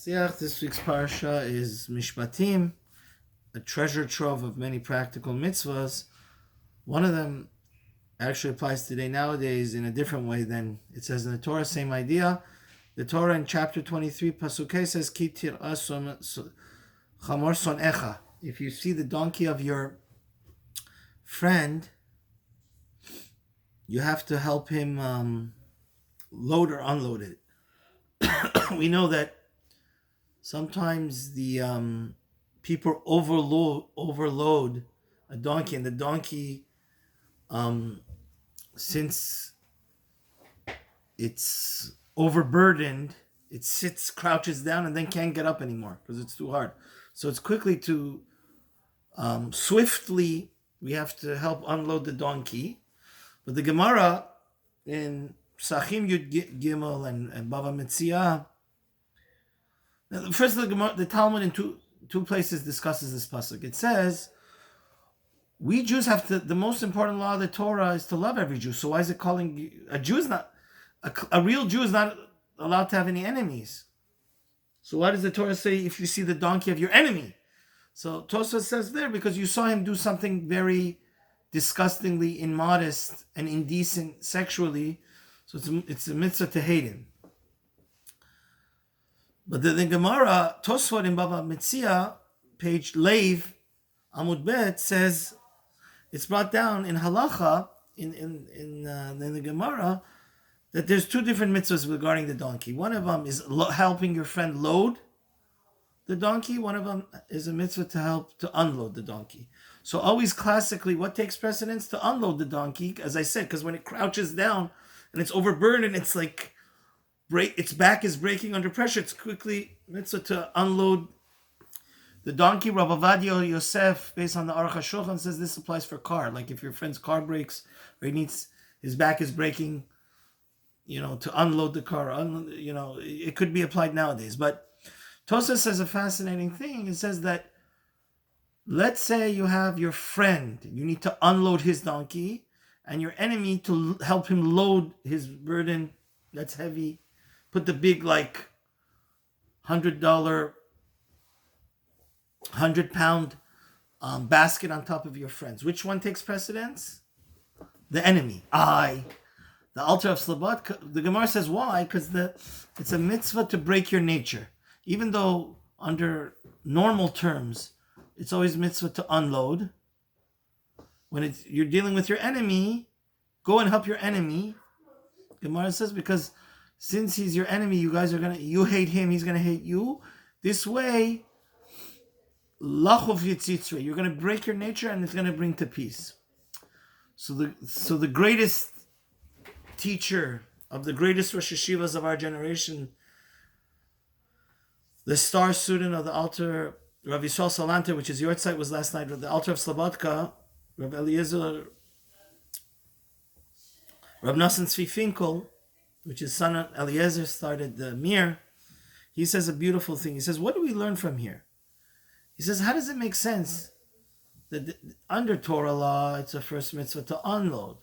This week's Parsha is Mishpatim, a treasure trove of many practical mitzvahs. One of them actually applies today nowadays in a different way than it says in the Torah, same idea. The Torah in chapter 23, Pasukei says, Ki tir'a chamor son'echa. If you see the donkey of your friend, you have to help him load or unload it. We know that sometimes the people overload a donkey, and the donkey, since it's overburdened, it crouches down, and then can't get up anymore because it's too hard. So it's quickly to swiftly we have to help unload the donkey. But the Gemara in Psachim Yud Gimel and Bava Metzia. First, the Talmud in two places discusses this pasuk. It says, we Jews have to, the most important law of the Torah is to love every Jew. So why is it calling, a Jew is not, a real Jew is not allowed to have any enemies. So why does the Torah say if you see the donkey of your enemy? So Tosfos says there, because you saw him do something very disgustingly immodest and indecent sexually, so it's a mitzvah to hate him. But the Gemara, Tosfot in Bava Metzia, page Leiv, Amud Bet, says, it's brought down in Halacha, in the Gemara, that there's two different mitzvahs regarding the donkey. One of them is helping your friend load the donkey. One of them is a mitzvah to help to unload the donkey. So always classically, what takes precedence? To unload the donkey, as I said, because when it crouches down and it's overburdened, it's like, its back is breaking under pressure. It's quickly mitzvah to unload the donkey. Rav Avadia Yosef, based on the Aruch HaShulchan, says this applies for car. Like if your friend's car breaks, or his back is breaking, to unload the car. It could be applied nowadays. But Tosfos says a fascinating thing. It says that, let's say you have your friend, you need to unload his donkey, and your enemy to help him load his burden that's heavy. Put the big, $100, 100-pound basket on top of your friends. Which one takes precedence? The enemy. The altar of Slabat. The Gemara says why? Because it's a mitzvah to break your nature. Even though under normal terms, it's always mitzvah to unload. When you're dealing with your enemy, go and help your enemy. Gemara says because since he's your enemy, you hate him, he's gonna hate you. This way, lachov yitzitzre, you're gonna break your nature, and it's gonna bring to peace. So the greatest teacher of the greatest Rosh Hashivas of our generation, the star student of the altar, Rav Yisrael Salanter, which is your site, was last night with the altar of Slobodka, Rav Eliezer, Rav Nosson Tzvi Finkel, which his son Eliezer started the Mir. He says a beautiful thing. He says, what do we learn from here? He says, how does it make sense that under Torah law, it's a first mitzvah to unload,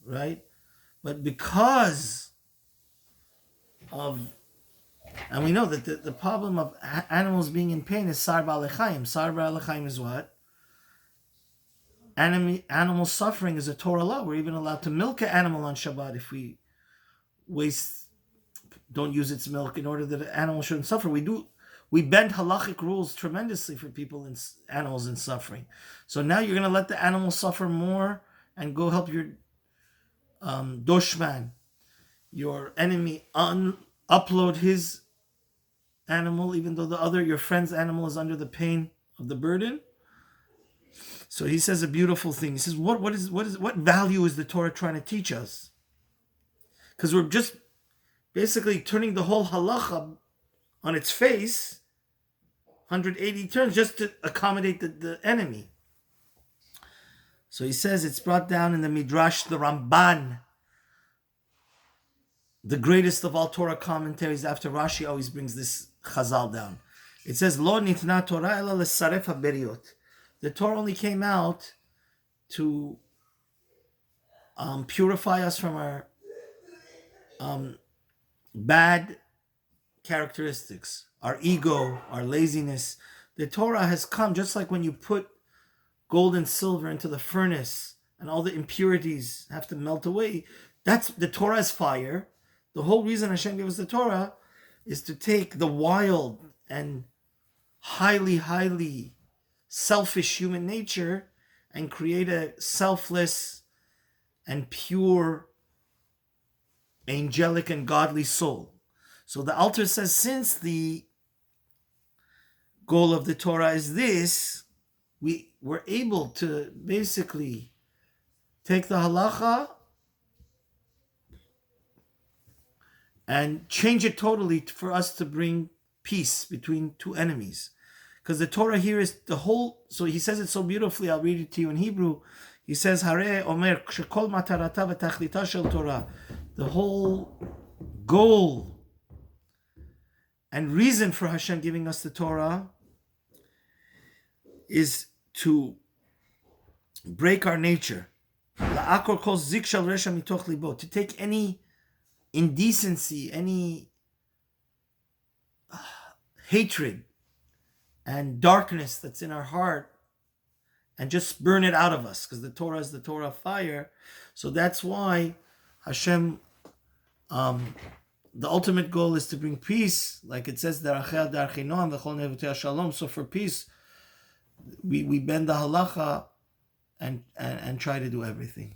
right? But because of, and we know that the problem of animals being in pain is sar ba'alechaim. Sar ba'alechaim is what? Animal suffering is a Torah law. We're even allowed to milk an animal on Shabbat if we don't use its milk in order that the animal shouldn't suffer. We bend halachic rules tremendously for animals in suffering. So now you're going to let the animal suffer more and go help your doshman, your enemy, upload his animal, even though your friend's animal is under the pain of the burden. So he says a beautiful thing. He says, what value is the Torah trying to teach us? Because we're just basically turning the whole halacha on its face, 180 turns, just to accommodate the enemy. So he says it's brought down in the Midrash, the Ramban, the greatest of all Torah commentaries after Rashi always brings this chazal down. It says, Lo nitna Torah ela lesaref haberiot. The Torah only came out to purify us from our bad characteristics, our ego, our laziness. The Torah has come just like when you put gold and silver into the furnace and all the impurities have to melt away. That's the Torah is fire. The whole reason Hashem gave us the Torah is to take the wild and highly selfish human nature and create a selfless and pure, angelic and godly soul. So the Alter says, since the goal of the Torah is this, we were able to basically take the halacha and change it totally for us to bring peace between two enemies. Because the Torah here is the whole, so he says it so beautifully, I'll read it to you in Hebrew. He says, Hare Omer, Shekol Matarata V'Tachlita Shel Torah. The whole goal and reason for Hashem giving us the Torah is to break our nature. La'akor kol zik shel resha mitoch libo. To take any indecency, any hatred and darkness that's in our heart and just burn it out of us, because the Torah is the Torah of fire. So that's why Hashem, the ultimate goal is to bring peace, like it says, so for peace we bend the halacha and try to do everything.